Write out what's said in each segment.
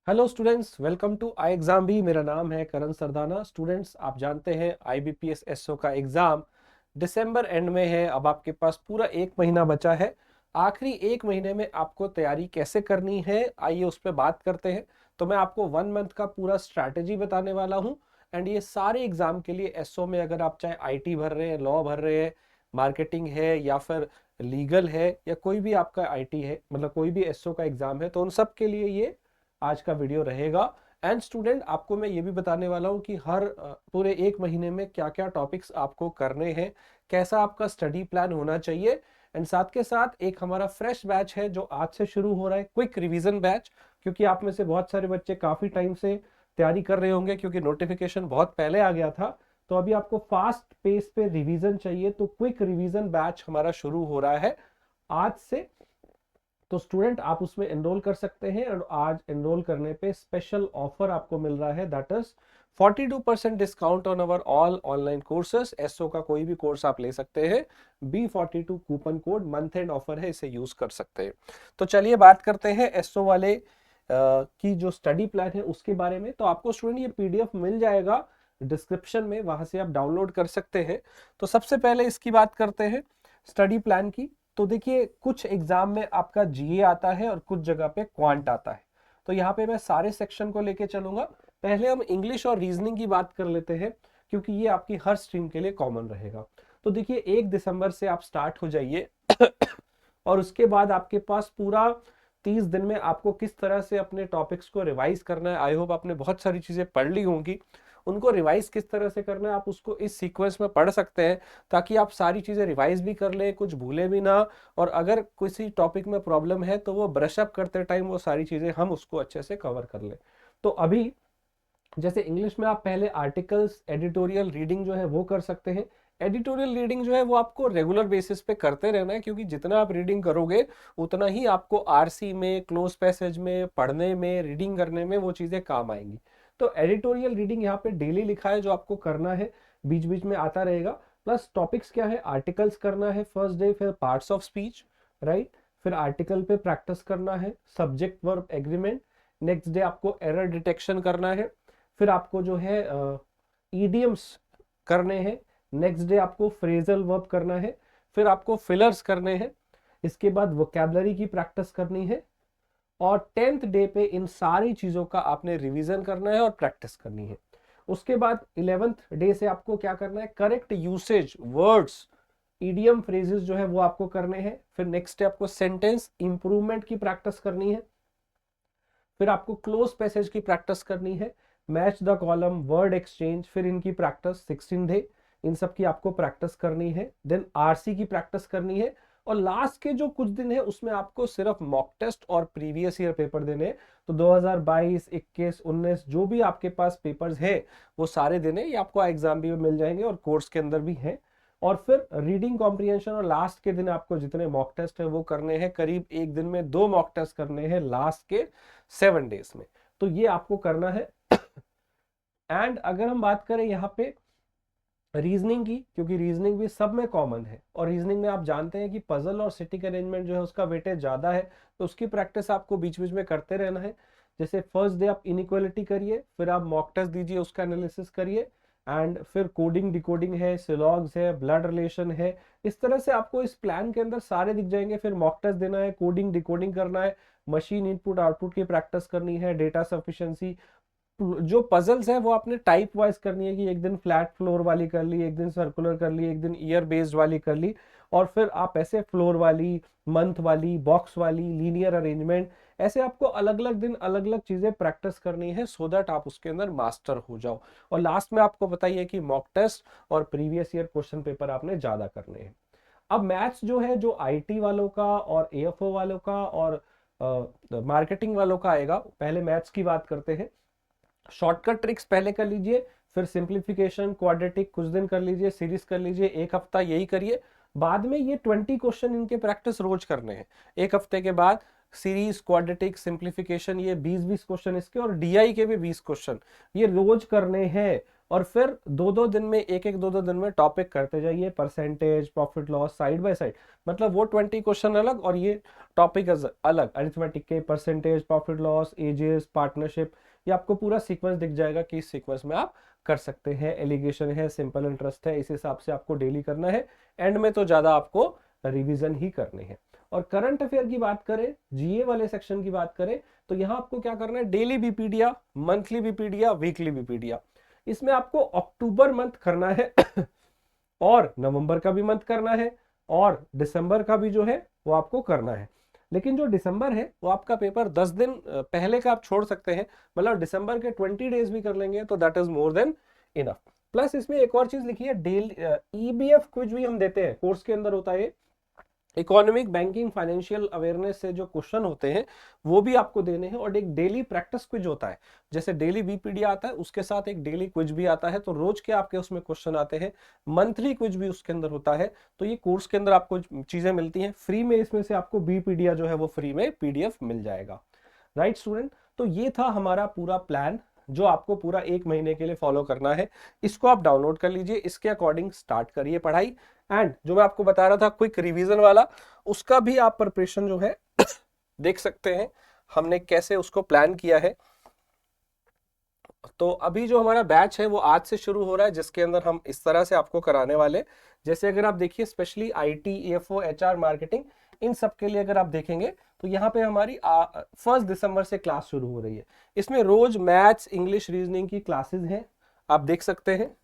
Hello students, welcome to I exam भी। मेरा नाम है करण सरदाना। स्टूडेंट्स, आप जानते हैं IBPS SO का एग्जाम दिसंबर एंड में है। अब आपके पास पूरा एक महीना बचा है। आखिरी एक महीने में आपको तैयारी कैसे करनी है, आइए उस पर बात करते हैं। तो मैं आपको 1 मंथ का पूरा स्ट्रैटेजी बताने वाला हूँ। एंड ये सारे एग्जाम के लिए SO में, अगर आप चाहे IT भर रहे हैं, लॉ भर रहे हैं, मार्केटिंग है या फिर लीगल है, या कोई भी आपका IT है, मतलब कोई भी SO का एग्जाम है, तो उन सब के लिए ये आज का वीडियो रहेगा। एंड स्टूडेंट, आपको मैं ये भी बताने वाला हूँ कि हर पूरे एक महीने में क्या क्या टॉपिक्स आपको करने हैं, कैसा आपका स्टडी प्लान होना चाहिए। एंड साथ के साथ एक हमारा फ्रेश बैच है जो आज से शुरू हो रहा है, क्विक रिवीजन बैच। क्योंकि आप में से बहुत सारे बच्चे काफी टाइम से तैयारी कर रहे होंगे, क्योंकि नोटिफिकेशन बहुत पहले आ गया था। तो अभी आपको फास्ट पेस पे रिवीजन चाहिए, तो क्विक रिवीजन बैच हमारा शुरू हो रहा है आज से। तो स्टूडेंट, आप उसमें एनरोल कर सकते हैं। और आज एनरोल करने पे स्पेशल ऑफर आपको मिल रहा है, that is 42% discount on our all online courses. एसओ का कोई भी कोर्स आप ले सकते हैं। B42 coupon code month end offer है, इसे यूज कर सकते हैं। तो चलिए बात करते हैं एसओ वाले की जो स्टडी प्लान है उसके बारे में। तो आपको स्टूडेंट ये PDF मिल जाएगा डिस्क्रिप्शन में, वहां से आप डाउनलोड कर सकते हैं। तो सबसे पहले इसकी बात करते हैं स्टडी प्लान की। तो देखिए, कुछ एग्जाम में आपका GA आता है और कुछ जगह पे क्वांट आता है। तो यहाँ पे मैं सारे सेक्शन को लेके चलूंगा। पहले हम इंग्लिश और रीजनिंग की बात कर लेते हैं, क्योंकि ये आपकी हर स्ट्रीम के लिए कॉमन रहेगा। तो देखिए, 1 दिसंबर से आप स्टार्ट हो जाइए और उसके बाद आपके पास पूरा 30 दिन में आपको किस तरह से अपने टॉपिक्स को रिवाइज करना है। आई होप आपने बहुत सारी चीजें पढ़ ली होंगी, उनको रिवाइज किस तरह से करना है आप उसको इस सीक्वेंस में पढ़ सकते हैं, ताकि आप सारी चीजें रिवाइज भी कर लें, कुछ भूले भी ना। और अगर किसी टॉपिक में प्रॉब्लम है तो वो ब्रश अप करते टाइम वो सारी चीजें हम उसको अच्छे से कवर कर लें। तो अभी जैसे इंग्लिश में आप पहले आर्टिकल्स, एडिटोरियल रीडिंग जो है वो कर सकते हैं। एडिटोरियल रीडिंग जो है वो आपको रेगुलर बेसिस पे करते रहना है, क्योंकि जितना आप रीडिंग करोगे उतना ही आपको RC में, क्लोज पैसेज में, पढ़ने में, रीडिंग करने में वो चीजें काम आएंगी। तो एडिटोरियल रीडिंग यहाँ पे डेली लिखा है जो आपको करना है, बीच बीच में आता रहेगा। प्लस टॉपिक्स क्या है, आर्टिकल्स करना है फर्स्ट डे, फिर पार्ट्स ऑफ स्पीच, राइट, फिर आर्टिकल पे प्रैक्टिस करना है, subject verb agreement. Next day आपको एरर डिटेक्शन करना है। फिर आपको जो है ईडियम्स करने हैं। नेक्स्ट डे आपको फ्रेजल वर्ब करना है। फिर आपको फिलर्स करने हैं। इसके बाद वोकैबुलरी की प्रैक्टिस करनी है। और 10th डे पे इन सारी चीजों का आपने रिवीजन करना है और प्रैक्टिस करनी है। उसके बाद 11th डे से आपको क्या करना है, correct usage words, idiom phrases जो है वो आपको करने हैं। फिर नेक्स्ट डे आपको सेंटेंस इंप्रूवमेंट की प्रैक्टिस करनी है। फिर आपको क्लोज पैसेज की प्रैक्टिस करनी है, match the column, word exchange, फिर इनकी प्रैक्टिस 16 डे, इन सब की आपको प्रैक्टिस करनी है। देन RC की प्रैक्टिस करनी है। और लास्ट के जो कुछ दिन है उसमें आपको सिर्फ मॉक टेस्ट और प्रीवियस ईयर पेपर देने हैं। तो 2022, 21, 19 जो भी आपके पास पेपर्स है वो सारे देने, ये आपको एग्जाम भी मिल जाएंगे और कोर्स के अंदर भी है। और फिर रीडिंग कॉम्प्रिहेंशन, और लास्ट के दिन आपको जितने मॉक टेस्ट है वो करने हैं। करीब एक दिन में 2 मॉक टेस्ट करने हैं लास्ट के 7 डेज में। तो ये आपको करना है। एंड अगर हम बात करें यहाँ पे रीजनिंग की, क्योंकि रीजनिंग भी सब में कॉमन है, और रीजनिंग में आप जानते हैं कि पजल और सिटिंग अरेंजमेंट जो है उसका वेटेज ज्यादा है, तो उसकी प्रैक्टिस आपको बीच बीच में करते रहना है। जैसे फर्स्ट डे आप इनइक्वालिटी करिए, फिर आप मॉक टेस्ट दीजिए, उसका एनालिसिस करिए। एंड फिर कोडिंग डिकोडिंग है, सिलॉग्स है, ब्लड रिलेशन है। इस तरह से आपको इस प्लान के अंदर सारे दिख जाएंगे। फिर मॉक टेस्ट देना है, कोडिंग डिकोडिंग करना है, मशीन इनपुट आउटपुट की प्रैक्टिस करनी है, डेटा सफिशिएंसी। जो पजल्स है वो आपने टाइप वाइज करनी है, कि एक दिन फ्लैट फ्लोर वाली कर ली, एक दिन सर्कुलर कर ली, एक दिन ईयर बेस्ड वाली कर ली। और फिर आप ऐसे फ्लोर वाली, मंथ वाली, बॉक्स वाली, लीनियर अरेंजमेंट, ऐसे आपको अलग अलग दिन अलग अलग चीजें प्रैक्टिस करनी है, सो दैट आप उसके अंदर मास्टर हो जाओ। और लास्ट में आपको बताइए कि मॉक टेस्ट और प्रीवियस ईयर क्वेश्चन पेपर आपने ज्यादा करने हैं। अब मैथ्स जो है, जो IT वालों का और AFO वालों का और मार्केटिंग वालों का आएगा। पहले मैथ्स की बात करते हैं। शॉर्टकट ट्रिक्स पहले कर लीजिए, फिर सिंप्लीफिकेशन, क्वाड्रेटिक कुछ दिन कर लीजिए, सीरीज कर लीजिए, एक हफ्ता यही करिए। बाद में ये 20 क्वेश्चन इनके प्रैक्टिस रोज करने हैं। एक हफ्ते के बाद सीरीज, क्वाड्रेटिक, सिंप्लीफिकेशन, ये 20-20 क्वेश्चन इसके, और DI के भी 20 क्वेश्चन ये रोज करने हैं। और फिर दो दो दिन में दो दो दिन में टॉपिक करते जाइए, percentage, profit loss, side by side. मतलब वो 20 क्वेश्चन अलग और ये टॉपिक अलग, अरिथमेटिक के percentage, profit loss, ages, partnership, ये आपको पूरा सीक्वेंस दिख जाएगा कि इस सीक्वेंस में आप कर सकते हैं। एलिगेशन है, सिंपल इंटरेस्ट है, इस हिसाब से आपको डेली करना है। एंड में तो ज्यादा आपको रिवीजन ही करने हैं। और करंट अफेयर की बात करें, जीए वाले सेक्शन की बात करें, तो यहां आपको क्या करना है, डेली बीपीडिया, मंथली बीपीडिया, वीकली बीपीडिया। इसमें आपको अक्टूबर मंथ करना है और नवंबर का भी मंथ करना है और दिसंबर का भी जो है वो आपको करना है। लेकिन जो दिसंबर है वो आपका पेपर 10 दिन पहले का आप छोड़ सकते हैं, मतलब दिसंबर के 20 डेज भी कर लेंगे तो that is more than enough. Plus इसमें एक और चीज लिखी है, डेली ईबीएफ क्विज भी हम देते हैं, कोर्स के अंदर होता है। इकोनॉमिक, बैंकिंग, फाइनेंशियल अवेयरनेस से जो क्वेश्चन होते हैं वो भी आपको देने हैं। और एक डेली प्रैक्टिस क्विज होता है, जैसे डेली बीपीडी आता है उसके साथ एक डेली क्विज भी आता है, तो रोज के आपके उसमें क्वेश्चन आते हैं। मंथली क्विज भी उसके अंदर होता है। तो ये कोर्स के अंदर आपको चीजें मिलती हैं फ्री में, इसमें से आपको बीपीडिया जो है वो फ्री में पीडीएफ मिल जाएगा। राइट स्टूडेंट, तो ये था हमारा पूरा प्लान जो आपको पूरा एक महीने के लिए फॉलो करना है। इसको आप डाउनलोड कर लीजिए, इसके अकॉर्डिंग स्टार्ट करिए पढ़ाई। एंड जो मैं आपको बता रहा था क्विक रिवीजन वाला, उसका भी आप प्रिपरेशन जो है देख सकते हैं हमने कैसे उसको प्लान किया है। तो अभी जो हमारा बैच है वो आज से शुरू हो रहा है, जिसके अंदर हम इस तरह से आपको कराने वाले, जैसे अगर आप देखिए स्पेशली आईटी, ईएफओ, एचआर, मार्केटिंग, इन सब के लिए अगर आप देखेंगे तो यहाँ पे हमारी 1 दिसंबर से क्लास शुरू हो रही है। इसमें रोज मैथ्स, इंग्लिश, रीजनिंग की क्लासेस हैं, आप देख सकते हैं।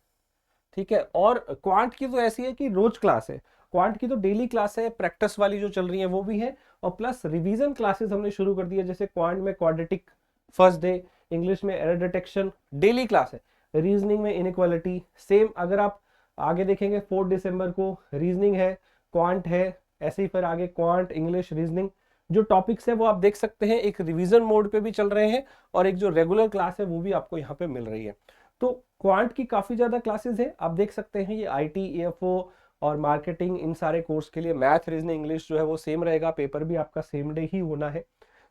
ठीक है, और क्वांट की तो ऐसी है कि रोज क्लास है, क्वांट की तो डेली क्लास है, प्रैक्टिस वाली जो चल रही है वो भी है, और प्लस रिवीजन क्लासेस हमने शुरू कर दी है। जैसे क्वांट में क्वाड्रेटिक फर्स्ट डे, इंग्लिश में एरर डिटेक्शन डेली क्लास है, रीजनिंग में इनइक्वालिटी सेम। अगर आप आगे देखेंगे 4 दिसंबर को रीजनिंग है, क्वांट है, ऐसे ही फिर आगे क्वांट, इंग्लिश, रीजनिंग जो टॉपिक्स है वो आप देख सकते हैं, एक रिवीजन मोड पे भी चल रहे हैं और एक जो रेगुलर क्लास है वो भी आपको यहाँ पे मिल रही है। तो क्वांट की काफी ज्यादा क्लासेस है, आप देख सकते हैं। ये आईटी, ईएफओ और मार्केटिंग, इन सारे कोर्स के लिए मैथ, रीजनिंग, इंग्लिश जो है वो सेम रहेगा, पेपर भी आपका सेम डे ही होना है।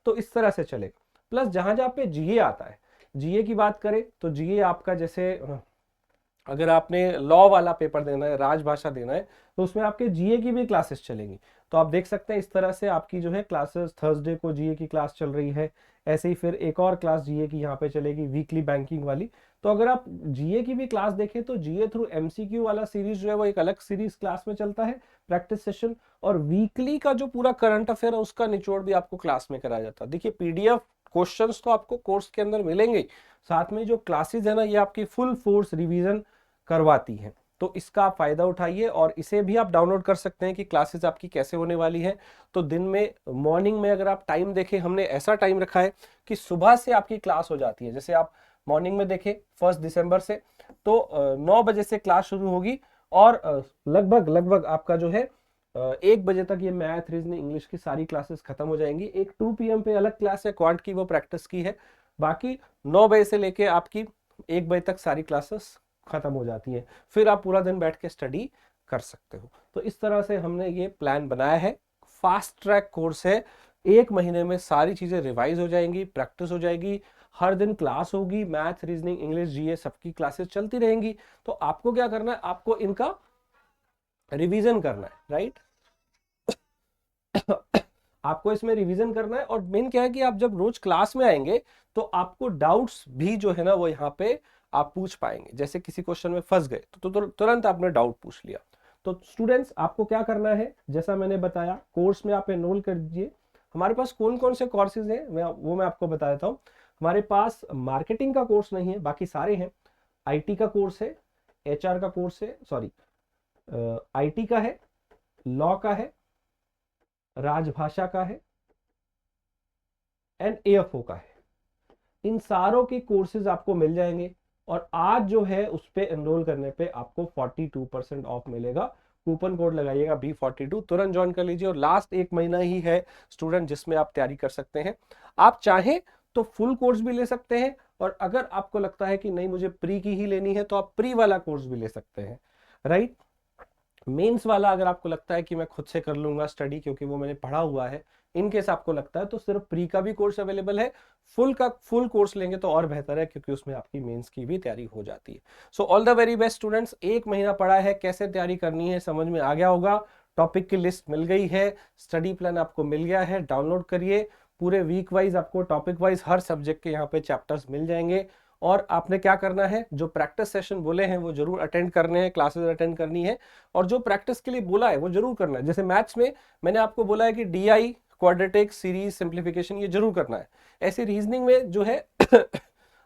तो इस तरह से चलेगा। प्लस जहां जहां पे जीए आता है, जीए की बात करें तो जीए आपका जैसे अगर आपने लॉ वाला पेपर देना है, राजभाषा देना है, तो उसमें आपके जीए की भी क्लासेस चलेंगी। तो आप देख सकते हैं इस तरह से आपकी जो है क्लासेस, थर्सडे को जीए की क्लास चल रही है, ऐसे ही फिर एक और क्लास जीए की यहाँ पे चलेगी, वीकली बैंकिंग वाली। तो अगर आप जीए की भी क्लास देखें तो जीए थ्रू एमसीक्यू वाला सीरीज जो है वो एक अलग सीरीज क्लास में चलता है, प्रैक्टिस सेशन। और वीकली का जो पूरा करंट अफेयर है उसका निचोड़ भी आपको क्लास में कराया जाता है। देखिए पीडीएफ क्वेश्चंस तो आपको कोर्स के अंदर मिलेंगे, साथ में जो क्लासेस है ना, ये आपकी फुल फोर्स रिवीजन करवाती हैं। तो इसका आप फायदा उठाइए और इसे भी आप डाउनलोड कर सकते हैं कि क्लासेस आपकी कैसे होने वाली है। तो दिन में मॉर्निंग में अगर आप टाइम देखें, हमने ऐसा टाइम रखा है कि सुबह से आपकी क्लास हो जाती है। जैसे आप मॉर्निंग में देखें 1 दिसंबर से, तो 9 बजे से क्लास शुरू होगी और लगभग लगभग आपका जो है 1 बजे तक ये मैथ, रीजनिंग, इंग्लिश की सारी क्लासेस खत्म हो जाएंगी। एक 2 PM पे अलग क्लास है क्वांट की, वो प्रैक्टिस की है। बाकी 9 बजे से लेके आपकी 1 बजे तक सारी क्लासेस खत्म हो जाती है, फिर आप पूरा दिन बैठ के स्टडी कर सकते हो। तो इस तरह से हमने ये प्लान बनाया है। फास्ट ट्रैक कोर्स है, एक महीने में सारी चीजें रिवाइज हो जाएंगी, प्रैक्टिस हो जाएगी, हर दिन क्लास होगी, मैथ, रीजनिंग, इंग्लिश, जीए सबकी क्लासेस चलती रहेंगी। तो आपको क्या करना है, आपको इनका रिवीजन करना है, राइट। आपको इसमें रिवीजन करना है। और मेन क्या है कि आप जब रोज क्लास में आएंगे तो आपको डाउट्स भी जो है ना वो यहाँ पे आप पूछ पाएंगे। जैसे किसी क्वेश्चन में फंस गए तो तुरंत आपने डाउट पूछ लिया। तो स्टूडेंट्स आपको क्या करना है, जैसा मैंने बताया, कोर्स में आप एनरोल कर दीजिए। हमारे पास कौन कौन से कोर्सेज हैं मैं आपको बता देता हूँ। हमारे पास मार्केटिंग का कोर्स नहीं है, बाकी सारे हैं। आईटी का कोर्स है, एचआर का कोर्स है, सॉरी आईटी का है, लॉ का है, राजभाषा का है एंड एएफओ का है। इन सारों के कोर्सेज आपको मिल जाएंगे और आज जो है उस पे एनरोल करने पे आपको 42% ऑफ मिलेगा। कूपन कोड लगाइएगा B42, तुरंत ज्वाइन कर लीजिए। और लास्ट एक महीना ही है स्टूडेंट जिसमें आप तैयारी कर सकते हैं। आप चाहें तो फुल कोर्स भी ले सकते हैं, और अगर आपको लगता है कि नहीं मुझे प्री की ही लेनी है तो आप प्री वाला कोर्स भी ले सकते हैं, राइट। मेंस वाला अगर आपको लगता है कि मैं खुद से कर लूंगा स्टडी, क्योंकि वो मैंने पढ़ा हुआ है इन केस आपको लगता है तो सिर्फ प्री का भी कोर्स अवेलेबल है, फुल का फुल कोर्स लेंगे तो और बेहतर है, क्योंकि उसमें आपकी मेंस की भी तैयारी हो जाती है। So all the very best students, एक महीना पड़ा है, कैसे तैयारी करनी है समझ में आ गया होगा, टॉपिक की लिस्ट मिल गई है, स्टडी प्लान आपको मिल गया है, डाउनलोड करिए, पूरे वीक वाइज आपको टॉपिक वाइज हर सब्जेक्ट के यहाँ पे चैप्टर्स मिल जाएंगे। और आपने क्या करना है, जो प्रैक्टिस सेशन बोले हैं वो जरूर अटेंड करने हैं, क्लासेस अटेंड करनी है, और जो प्रैक्टिस के लिए बोला है वो जरूर करना है। जैसे मैथ्स में मैंने आपको बोला है कि DI, क्वाड्रेटिक, सीरीज, सिंप्लीफिकेशन ये जरूर करना है। ऐसे रीजनिंग में जो है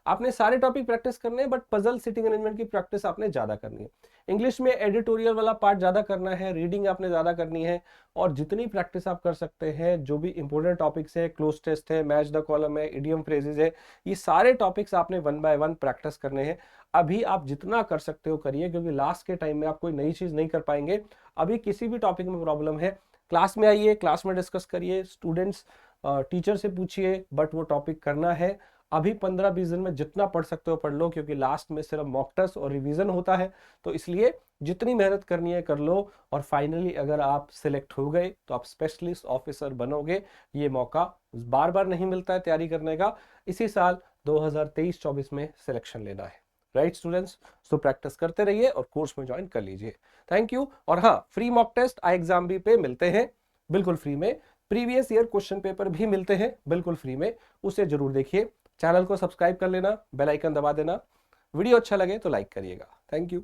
आपने सारे टॉपिक प्रैक्टिस करने हैं, बट पजल, सिटिंग अरेंजमेंट की प्रैक्टिस आपने ज्यादा करनी है। इंग्लिश में एडिटोरियल वाला पार्ट ज्यादा करना है, रीडिंग आपने ज्यादा करनी है, और जितनी प्रैक्टिस आप कर सकते हैं, जो भी इंपॉर्टेंट टॉपिक्स है, क्लोज टेस्ट है, मैच द कॉलम है, इडियम फ्रेजेस है, ये सारे टॉपिक्स आपने 1 बाय 1 प्रैक्टिस करने हैं। अभी आप जितना कर सकते हो करिए, क्योंकि लास्ट के टाइम में आप कोई नई चीज नहीं कर पाएंगे। अभी किसी भी टॉपिक में प्रॉब्लम है, क्लास में आइए, क्लास में डिस्कस करिए, स्टूडेंट्स टीचर से पूछिए, बट वो टॉपिक करना है। अभी 15-20 दिन में जितना पढ़ सकते हो पढ़ लो, क्योंकि लास्ट में सिर्फ मॉक टेस्ट और रिवीजन होता है, तो इसलिए जितनी मेहनत करनी है कर लो। और फाइनली अगर आप सिलेक्ट हो गए तो आप स्पेशलिस्ट ऑफिसर बनोगे। ये मौका बार बार नहीं मिलता है तैयारी करने का, इसी साल 2023-24 में सिलेक्शन लेना है। राइट स्टूडेंट्स, सो प्रैक्टिस करते रहिए और कोर्स में ज्वाइन कर लीजिए। Thank you. और हाँ, फ्री मॉक टेस्ट iExamB पे मिलते हैं बिल्कुल फ्री में, प्रीवियस ईयर क्वेश्चन पेपर भी मिलते हैं बिल्कुल फ्री में, उसे जरूर देखिए। चैनल को सब्सक्राइब कर लेना, बेल आइकन दबा देना, वीडियो अच्छा लगे तो लाइक करिएगा। Thank you.